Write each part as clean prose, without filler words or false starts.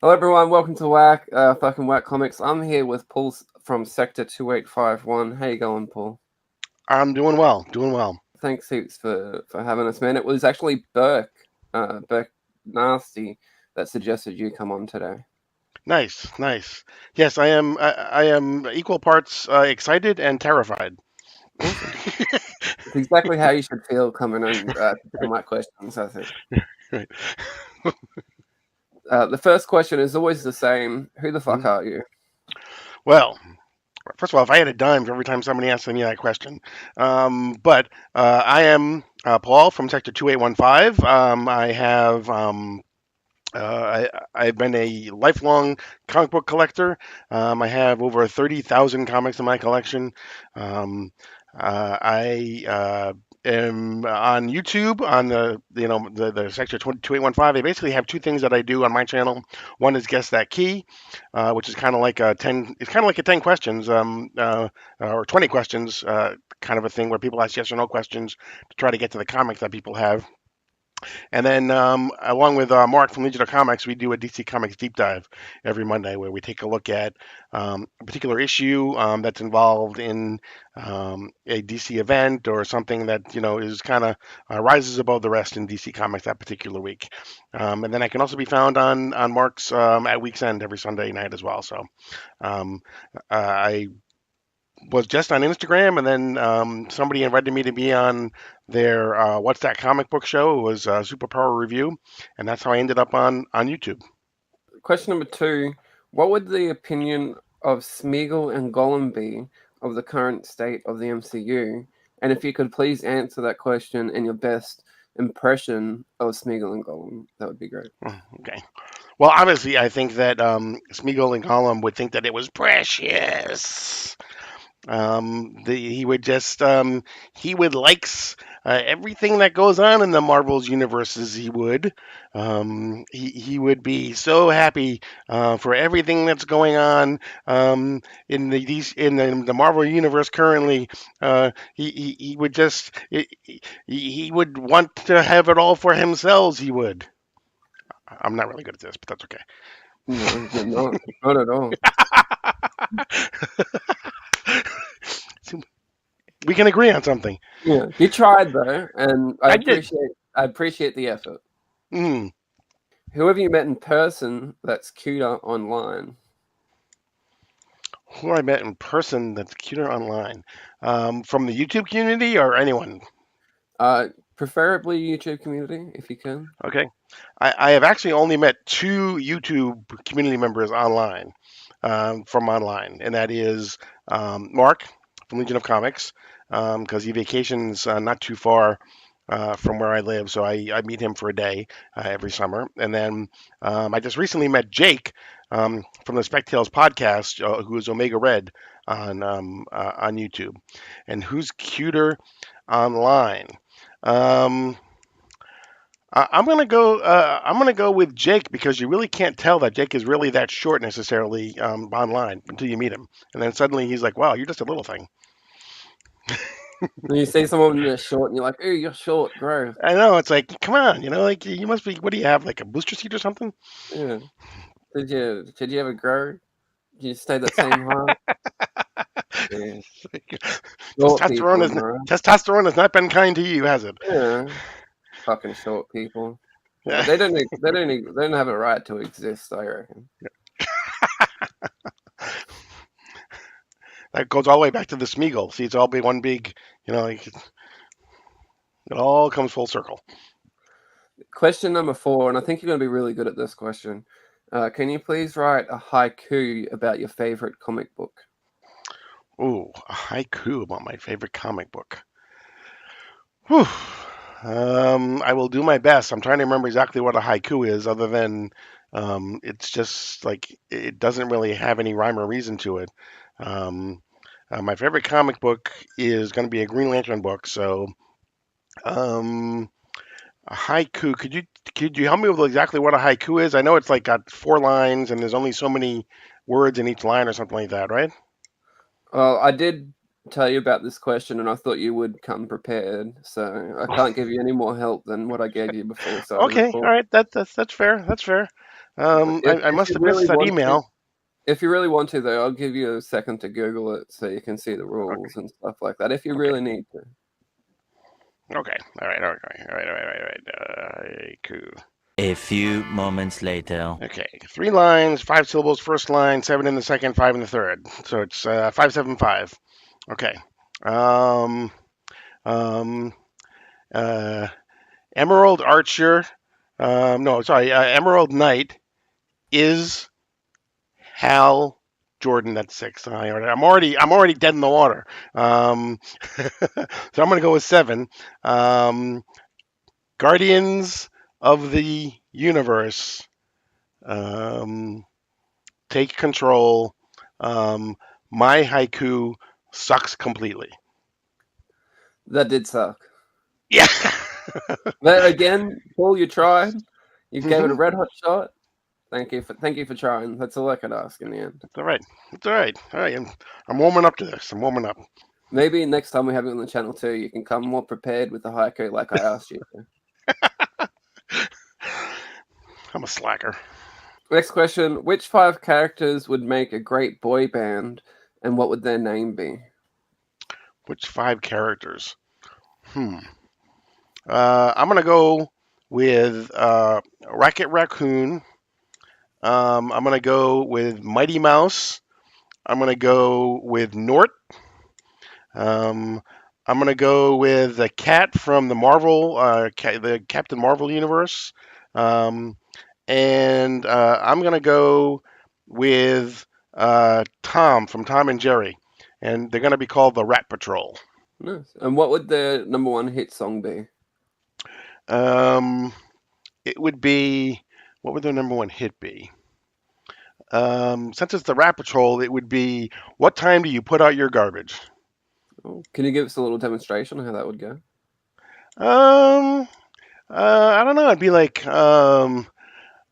Hello, everyone. Welcome to Whack, fucking Whack Comics. I'm here with Paul from Sector 2851. How you going, Paul? I'm doing well, doing well. Thanks heaps for having us, man. It was actually Burke Nasty, that suggested you come on today. Nice, nice. Yes, I am. I am equal parts excited and terrified. Awesome. It's exactly how you should feel coming on to do my questions, I think. Right. The first question is always the same. Who the fuck Mhm. are you? Well, first of all, if I had a dime for every time somebody asked me that question, but I am Paul from Sector 2815. I have. I've been a lifelong comic book collector. I have over 30,000 comics in my collection. Um, I am on YouTube on the Sector 2815. I basically have two things that I do on my channel. One is Guess That Key, which is kind of like a 10. It's kind of like a 10 questions, or 20 questions, kind of a thing where people ask yes or no questions to try to get to the comics that people have. And then, along with Mark from Legion of Comics, we do a DC Comics deep dive every Monday where we take a look at a particular issue that's involved in a DC event or something that is kind of rises above the rest in DC Comics that particular week. And then I can also be found on Mark's at Week's End every Sunday night as well. So um, I was just on Instagram, and then somebody invited me to be on their What's That Comic Book show. It was Superpower Review, and that's how I ended up on YouTube. Question number two: what would the opinion of Smeagol and Gollum be of the current state of the MCU? And if you could please answer that question in your best impression of Smeagol and Gollum, that would be great. Okay. Well, obviously, I think that Smeagol and Gollum would think that it was precious. He would just he would likes everything that goes on in the Marvel's universes. He would be so happy for everything that's going on in the Marvel universe currently. He would just he would want to have it all for himself. He would. I'm not really good at this, but that's okay. No, you're not at all. We can agree on something. Yeah, you tried though, and I did. I appreciate the effort. Mm. Who have you met in person that's cuter online? Who I met in person that's cuter online? From the YouTube community or anyone? Preferably YouTube community, if you can. Okay. I have actually only met two YouTube community members online, from online, and that is Mark from Legion of Comics, because he vacations not too far from where I live, so I meet him for a day every summer. And then I just recently met Jake from the Spec Tales podcast, who is Omega Red on YouTube. And who's cuter online? Um, I'm gonna go. I'm gonna go with Jake because you really can't tell that Jake is really that short necessarily online until you meet him, and then suddenly he's like, "Wow, you're just a little thing." When you see someone that's short, and you're like, "Ooh, you're short, grow." I know. It's like, come on, like you must be. What do you have, like a booster seat or something? Yeah. Did you ever grow? Did you stay that same height? Yeah. Short testosterone people, is bro. testosterone has not been kind to you, has it? Yeah. Fucking short people. Yeah, Yeah. they don't have a right to exist, I reckon. That goes all the way back to the Smeagol. See, it's all be one big. Like, it all comes full circle. Question number 4, and I think you're going to be really good at this question. Can you please write a haiku about your favorite comic book? Ooh, a haiku about my favorite comic book. Whew. I will do my best. I'm trying to remember exactly what a haiku is, other than it's just like it doesn't really have any rhyme or reason to it. Um, my favorite comic book is going to be a Green Lantern book. So, um, a haiku. Could you help me with exactly what a haiku is? I know it's like got 4 lines and there's only so many words in each line or something like that, right? Well, I did tell you about this question, and I thought you would come prepared, so I can't give you any more help than what I gave you before we started Okay, all recording. right. That's fair. That's fair. I If must you have really missed that want to, email. if you really want to, though, I'll give you a second to Google it so you can see the Okay. rules and stuff like that. If you Okay. really need to. Okay. All right. Okay. All right. Haiku. A few moments later. Okay. 3 lines, 5 syllables first line, 7 in the second, 5 in the third. So it's 575. Okay. Um. Um. Emerald Archer. No, sorry. Emerald Knight is Hal Jordan. That's 6. I'm already dead in the water. So I'm gonna go with 7. Um, Guardians of the Universe. Um, take control. Um, my haiku sucks completely. That did suck. Yeah. But again, Paul, you tried. You gave it a Mhm. red hot shot. Thank you for trying. That's all I could ask in the end. It's all right. It's all right. All right. I'm warming up to this. I'm warming up. Maybe next time we have you on the channel too, you can come more prepared with the haiku like I asked you to. I'm a slacker. Next question: which 5 characters would make a great boy band, and what would their name be? Which 5 characters? I'm gonna go with Rocket Raccoon. I'm gonna go with Mighty Mouse. I'm gonna go with Nort. Um, I'm gonna go with the cat from the the Captain Marvel universe. Um, and I'm gonna go with Tom from Tom and Jerry, and they're gonna be called the Rat Patrol. Nice. And what would their number 1 hit song be? Um, it would be, what would their number 1 hit be? Since it's the Rat Patrol, it would be, what time do you put out your garbage? Oh, can you give us a little demonstration of how that would go? Um, I don't know. It'd be like, I'm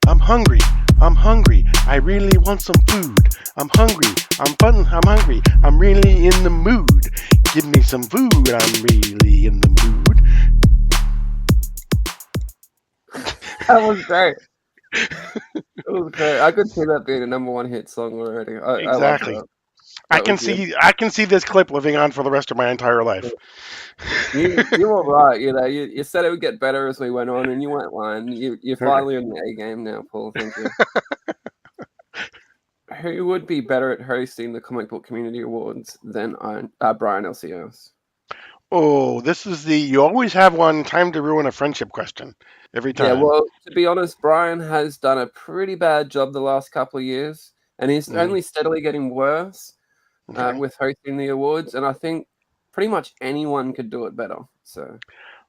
hungry. I'm hungry. I really want some food. I'm hungry. I'm hungry. I'm really in the mood. Give me some food. I'm really in the mood. That was great. It was great. I could see that being a number 1 hit song already. I love Exactly. that. I That can was good. see this clip living on for the rest of my entire life. You were right. You said it would get better as we went on, and you weren't lying. You're finally on the A game now, Paul. Thank you. Who would be better at hosting the Comic Book Community Awards than Brian LCS? Oh, this is the you always have one time to ruin a friendship question every Yeah, time. well, to be honest, Brian has done a pretty bad job the last couple of years, and he's Mhm. only steadily getting worse Okay. with hosting the awards. And I think pretty much anyone could do it better. So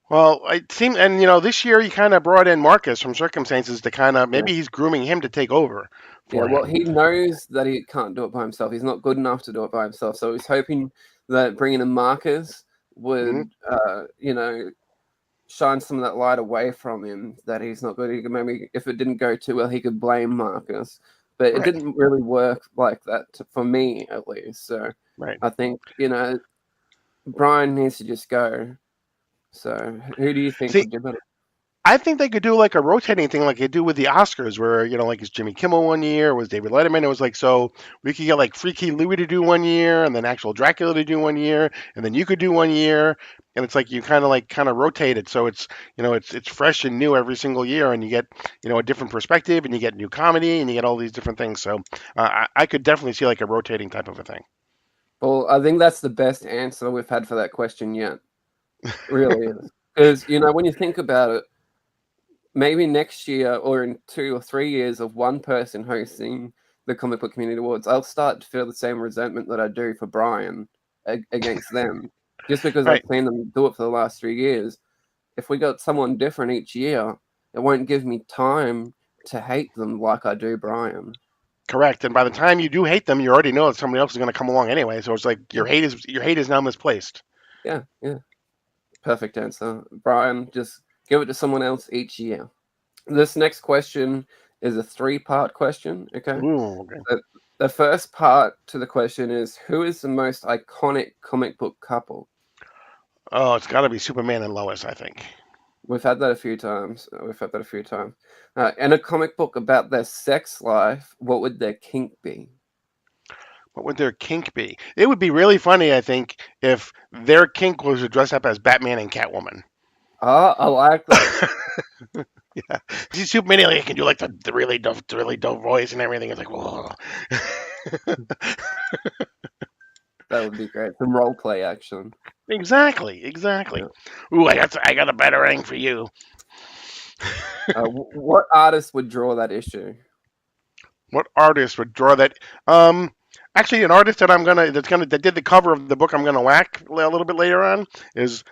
Well, it seemed, and this year you kind of brought in Marcus from Circumstances to kind of yeah, maybe he's grooming him to take over yeah. for Well, him. he knows that he can't do it by himself. He's not good enough to do it by himself. So he's hoping that bringing in Marcus Hmm. would, shine some of that light away from him. That he's not good. He could maybe, if it didn't go too well, he could blame Marcus. But it Right, didn't really work like that for me, at least. So right. I think Brian needs to just go. So who do you think See, would do better? I think they could do like a rotating thing like they do with the Oscars, where like it's Jimmy Kimmel one year, it was David Letterman. It was like so we could get like Freaky Louie to do one year, and then actual Dracula to do one year, and then you could do one year, and it's like you kind of rotate it, so it's fresh and new every single year, and you get a different perspective, and you get new comedy, and you get all these different things. So I could definitely see like a rotating type of a thing. Well, I think that's the best answer we've had for that question yet. Really is. Because, when you think about it, maybe next year or in 2 or 3 years of one person hosting the Comic Book Community Awards, I'll start to feel the same resentment that I do for Brian against them. Just because I've Right. seen them do it for the last 3 years. If we got someone different each year, it won't give me time to hate them like I do Brian. Correct. And by the time you do hate them, you already know that somebody else is going to come along anyway. So it's like your hate is now misplaced. Yeah, yeah. Perfect answer. Brian, just give it to someone else each year. This next question is a 3-part question, okay? Ooh, okay. The first part to the question is, who is the most iconic comic book couple? Oh, it's got to be Superman and Lois, I think. We've had that a few times. In a comic book about their sex life, what would their kink be? What would their kink be? It would be really funny, I think, if their kink was to dress up as Batman and Catwoman. Ah, I like that. Yeah, see, Superman like, can do like the really dope voice and everything. It's like, whoa. That would be great. Some role play action. Exactly. Yeah. Ooh, I got a batarang for you. What artist would draw that issue? What artist would draw that? Actually, an artist that did the cover of the book I'm gonna whack a little bit later on is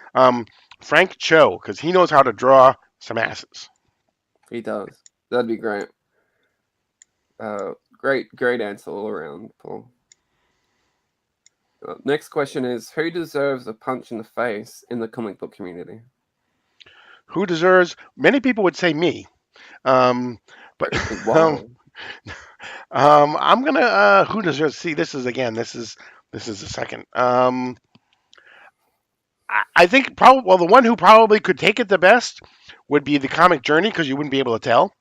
Frank Cho, because he knows how to draw some asses. He does. That'd be great. Great answer all around, Paul. Next question is, who deserves a punch in the face in the comic book community? Who deserves? Many people would say me, but Wow. I'm gonna. Who deserves? See, this is the second. I think probably the one who probably could take it the best would be the Comic Journey, because you wouldn't be able to tell.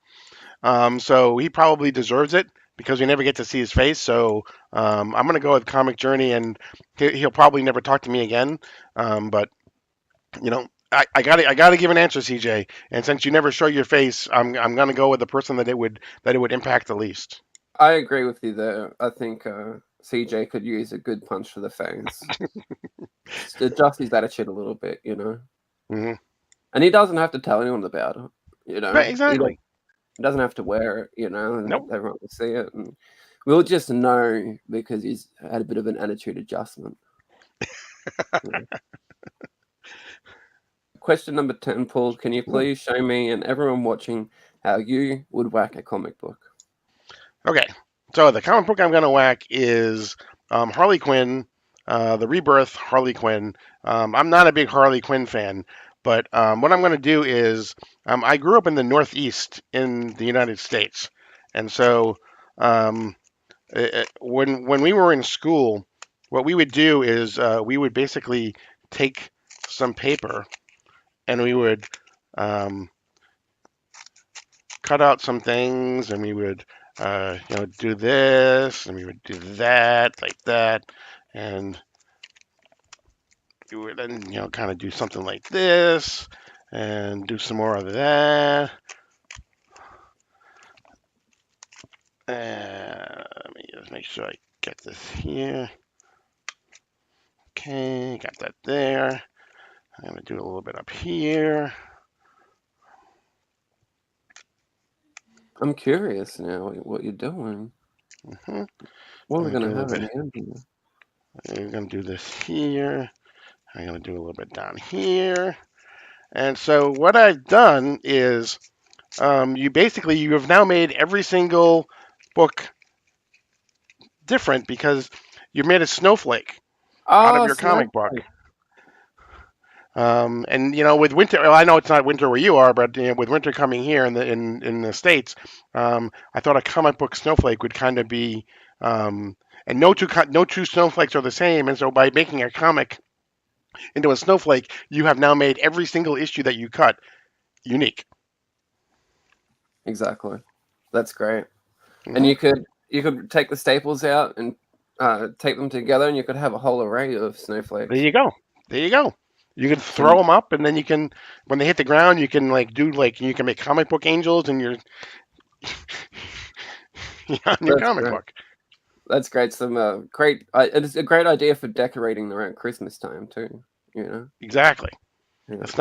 So he probably deserves it because we never get to see his face. So I'm gonna go with Comic Journey, and he'll probably never talk to me again. But you know, I gotta give an answer, CJ. And since you never show your face, I'm gonna go with the person that it would impact the least. I agree with you there. I think CJ could use a good punch for the face. Just adjust his attitude a little bit, Hmm. And he doesn't have to tell anyone about it, Right, exactly. He doesn't have to wear it, and Nope. everyone will see it. And we'll just know because he's had a bit of an attitude adjustment. Yeah. Question number 10, Paul. Can you please show me and everyone watching how you would whack a comic book? Okay. So the comic book I'm gonna whack is Harley Quinn, the Rebirth Harley Quinn. I'm not a big Harley Quinn fan, but what I'm going to do is I grew up in the Northeast in the United States, and so when we were in school, what we would do is we would basically take some paper and we would cut out some things, and we would do this, and we would do that, like that, and we would then kind of do something like this, and do some more of that. Let me just make sure I get this here. Okay, got that there. I'm gonna do a little bit up here. I'm curious now what you're doing. Mm-hmm. What are we going to have in hand here? I'm gonna do this here. I'm gonna do a little bit down here. And so what I've done is you have now made every single book different because you've made a snowflake out of your comic book. And with winter, well, I know it's not winter where you are, but with winter coming here in the States, I thought a comic book snowflake would kind of be, and no two snowflakes are the same. And so by making a comic into a snowflake, you have now made every single issue that you cut unique. Exactly. That's great. Mm-hmm. And you could take the staples out and tape them together, and you could have a whole array of snowflakes. There you go. You can throw them up, and then you can, when they hit the ground, you can you can make comic book angels in your your comic book. That's great. Some great. It's a great idea for decorating around Christmas time too. Exactly. Yeah. It's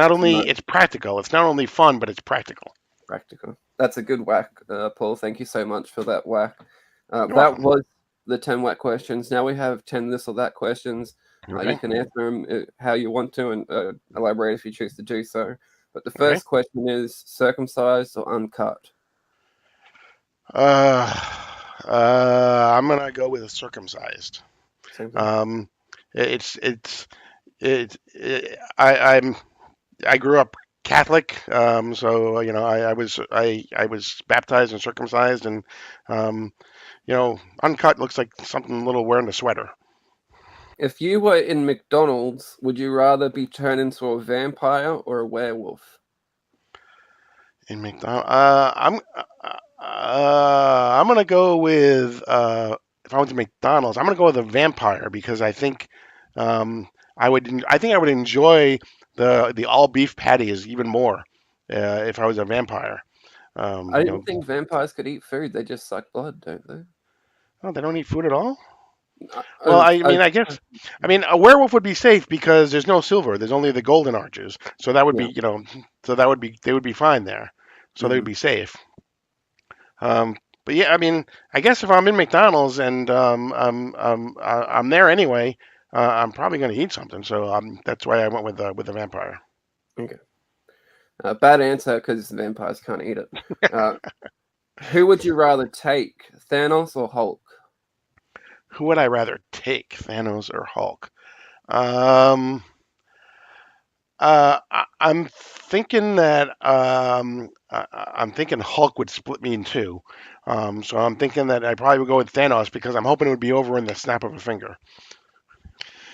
practical. It's not only fun, but it's practical. Practical. That's a good whack, Paul. Thank you so much for that whack. That was the 10 whack questions. Now we have 10 this or that questions. Okay. You can answer them how you want to and elaborate if you choose to do so. But the first question is circumcised or uncut? I'm gonna go with a circumcised. I grew up Catholic, so I was baptized and circumcised, and uncut looks like something little wearing a sweater. If you were in McDonald's, would you rather be turned into a vampire or a werewolf? In McDonald, I'm gonna go with if I went to McDonald's, I'm gonna go with a vampire because I think I think I would enjoy the all beef patties even more if I was a vampire. I You didn't know, think vampires could eat food. They just suck blood, don't they? oh, they don't eat food at all. Uh, Well, I've, I I've, mean, I guess, I mean, a werewolf would be safe because there's no silver. There's only the golden arches. So that would be, yeah. so that would be, they would be fine there. So they would Mhm. be safe. But yeah, I mean, I guess if I'm in McDonald's and I'm there anyway, I'm probably going to eat something. So that's why I went with the vampire. Okay. Bad answer because vampires can't eat it. Uh, who would you rather take, Thanos or Hulk? Who would I rather take, Thanos or Hulk? Um, I'm thinking that I'm thinking Hulk would split me in two. So I'm thinking that I probably would go with Thanos because I'm hoping it would be over in the snap of a finger.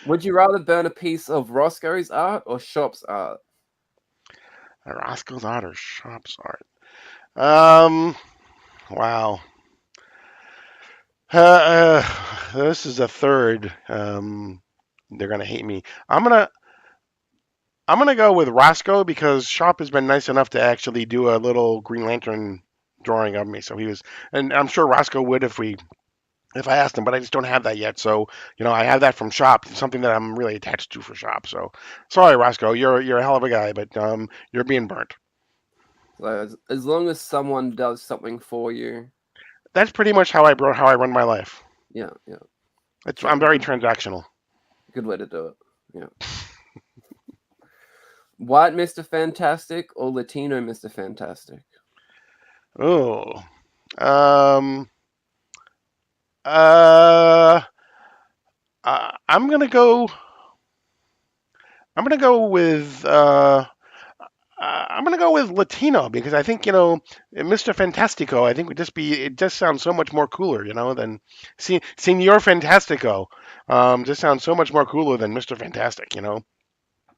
Would you rather burn a piece of Roscoe's art or Shop's art? Roscoe's art or Shop's art? Um, wow. This is a third. They're gonna hate me. I'm gonna go with Roscoe because Shop has been nice enough to actually do a little Green Lantern drawing of me. So he was, and I'm sure Roscoe would if I asked him, but I just don't have that yet. So I have that from Shop. It's something that I'm really attached to for Shop. So sorry, Roscoe, you're a hell of a guy, but you're being burnt. So as long as someone does something for you, That's pretty much how I run my life. yeah, yeah, I'm very transactional. good way to do it. Yeah. White Mr. Fantastic or Latino Mr. Fantastic? Oh, um, uh, I'm gonna go. I'm gonna go with. I'm gonna go with Latino because I think Mr. Fantastico. I think would just be. It just sounds so much more cooler, than Senor Fantastico. Just sounds so much more cooler than Mr. Fantastic.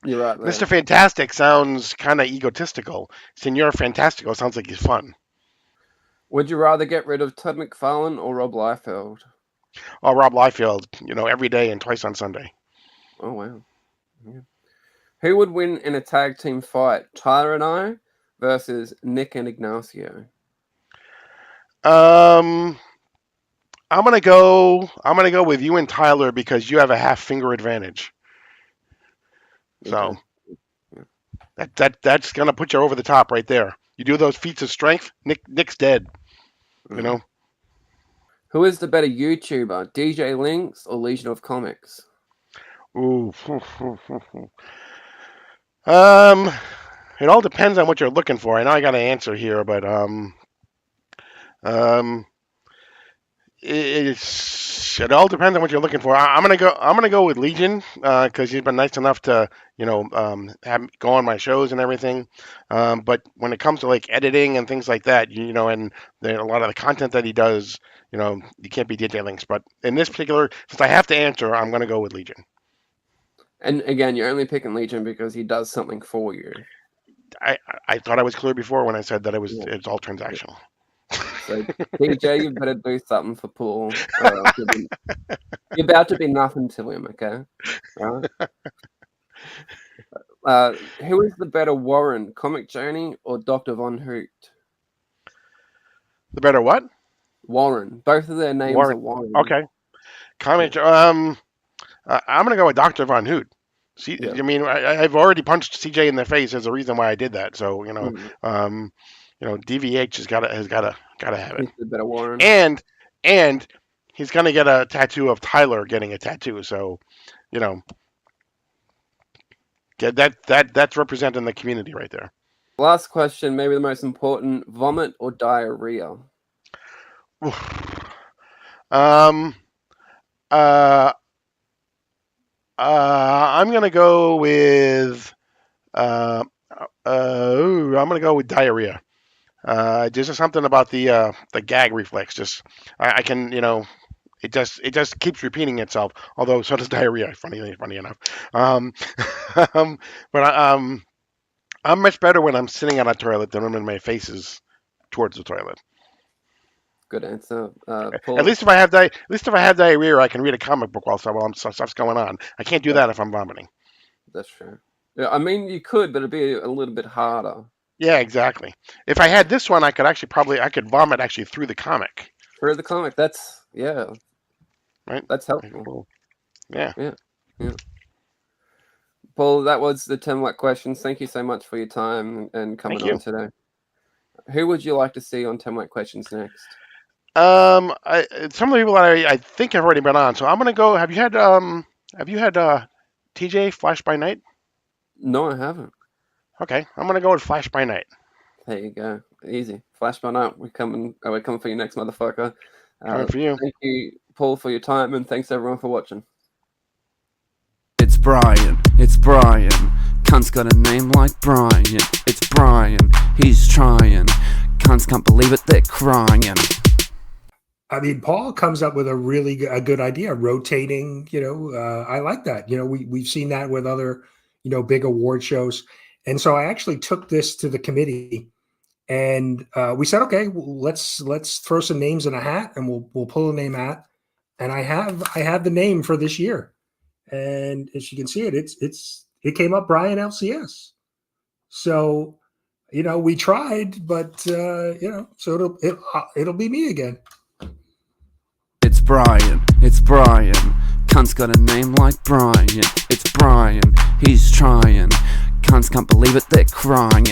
You're right Mr. there. Fantastic sounds kind of egotistical. Senor Fantastico sounds like he's fun. Would you rather get rid of Todd McFarlane or Rob Liefeld? Oh, Rob Liefeld, every day and twice on Sunday. Oh wow. Yeah. Who would win in a tag team fight, Tyler and I versus Nick and Ignacio? Um, I'm gonna go with you and Tyler because you have a half finger advantage. So Okay. Yeah. that's gonna put you over the top right there. You do those feats of strength, Nick's dead. You Mm. know. Who is the better YouTuber, DJ Links or Legion of Comics? Ooh. Um, it all depends on what you're looking for. I know I got an answer here, but um, it all depends on what you're looking for. I'm gonna go with Legion because he's been nice enough to go on my shows and everything. But when it comes to like editing and things like that, and a lot of the content that he does, you can't be DJ Links. But in this particular, since I have to answer, I'm gonna go with Legion. And again, you're only picking Legion because he does something for you. I I thought I was clear before when I said that Yeah. it's all transactional. So DJ, you better do something for Paul. You're about to be nothing to him, okay? All right. Who is the better Warren, Comic Journey or Dr. Von Hoot? The better what? Warren. Both of their names are Warren. Warren. Okay. Comment. I'm gonna go with Dr. Von Hoot. See, Yeah. I mean, I've already punched CJ in the face as a reason why I did that. So DVH has gotta have it. He's the better Warren. And and he's gonna get a tattoo of Tyler getting a tattoo. So you know, that's representing the community right there. Last question, maybe the most important: vomit or diarrhea? um. Uh. I'm gonna go with. I'm gonna go with diarrhea. There's just something about the gag reflex. Just I can it just keeps repeating itself. Although so does diarrhea. Funny enough. Um, but I'm much better when I'm sitting on a toilet than when my face is towards the toilet. Good answer. At Paul, least if I have diarrhea, I can read a comic book while stuff's going on. I can't do that if I'm vomiting. that's true. Yeah, I mean, you could, but it'd be a little bit harder. Yeah, exactly. If I had this one, I could vomit actually through the comic. For the comic, that's Right. that's helpful. Cool. Yeah. Paul, that was the 10 Watt questions. Thank you so much for your time and coming Thank you. on today. Who would you like to see on 10 Watt questions next? Some of the people that I think have already been on. So I'm gonna go. Have you had TJ Flash by Night? No, I haven't. Okay, I'm gonna go with Flash by Night. There you go. Easy. Flash by night. We're coming for you next, motherfucker. Coming for you. Thank you, Paul, for your time, and thanks everyone for watching. It's Brian, cunt's got a name like Brian. It's Brian, he's trying. Cunts can't believe it, they're crying. I mean, Paul comes up with a good idea, rotating. I like that. We've seen that with other, big award shows, and so I actually took this to the committee, and we said, okay, let's throw some names in a hat, and we'll pull a name out, and I have the name for this year, and as you can see it came up Brian LCS. So, we tried, but so it'll be me again. It's Brian, cunt's got a name like Brian. It's Brian, he's trying. Cunts can't believe it, they're crying.